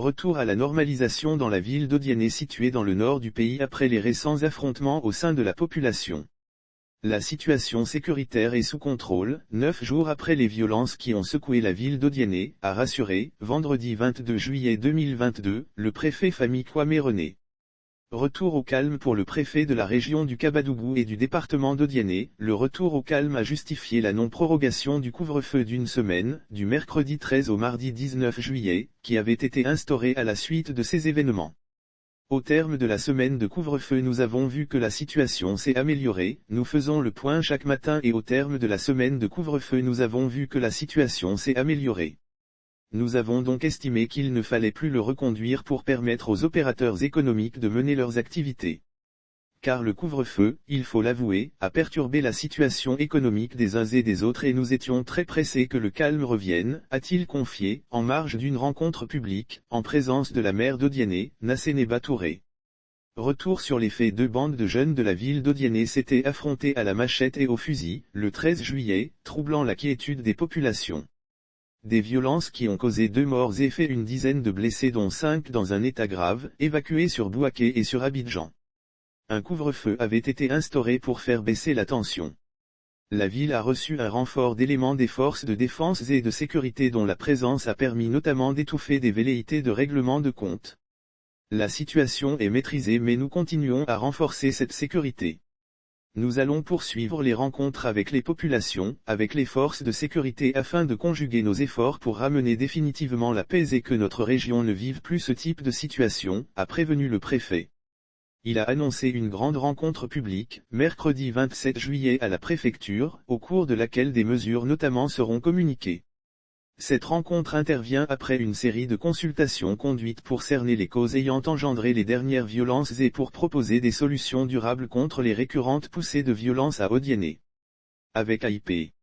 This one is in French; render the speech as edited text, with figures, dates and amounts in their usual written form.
Retour à la normalisation dans la ville d'Odienné située dans le nord du pays après les récents affrontements au sein de la population. La situation sécuritaire est sous contrôle, 9 jours après les violences qui ont secoué la ville d'Odienné, a rassuré, vendredi 22 juillet 2022, le préfet Fami Kwame René. Retour au calme pour le préfet de la région du Kabadougou et du département d'Odienné. Le retour au calme a justifié la non-prorogation du couvre-feu d'une semaine, du mercredi 13 au mardi 19 juillet, qui avait été instauré à la suite de ces événements. Au terme de la semaine de couvre-feu, nous avons vu que la situation s'est améliorée. Nous faisons le point chaque matin et au terme de la semaine de couvre-feu, nous avons vu que la situation s'est améliorée. Nous avons donc estimé qu'il ne fallait plus le reconduire pour permettre aux opérateurs économiques de mener leurs activités. Car le couvre-feu, il faut l'avouer, a perturbé la situation économique des uns et des autres et nous étions très pressés que le calme revienne, a-t-il confié, en marge d'une rencontre publique, en présence de la maire d'Odienné, Nasseneba Touré. Retour sur les faits. 2 bandes de jeunes de la ville d'Odienné s'étaient affrontées à la machette et au fusil, le 13 juillet, troublant la quiétude des populations. Des violences qui ont causé 2 morts et fait une dizaine de blessés dont 5 dans un état grave, évacués sur Bouaké et sur Abidjan. Un couvre-feu avait été instauré pour faire baisser la tension. La ville a reçu un renfort d'éléments des forces de défense et de sécurité dont la présence a permis notamment d'étouffer des velléités de règlement de compte. La situation est maîtrisée mais nous continuons à renforcer cette sécurité. Nous allons poursuivre les rencontres avec les populations, avec les forces de sécurité afin de conjuguer nos efforts pour ramener définitivement la paix et que notre région ne vive plus ce type de situation, a prévenu le préfet. Il a annoncé une grande rencontre publique, mercredi 27 juillet à la préfecture, au cours de laquelle des mesures notamment seront communiquées. Cette rencontre intervient après une série de consultations conduites pour cerner les causes ayant engendré les dernières violences et pour proposer des solutions durables contre les récurrentes poussées de violence à Odienné. Avec AIP.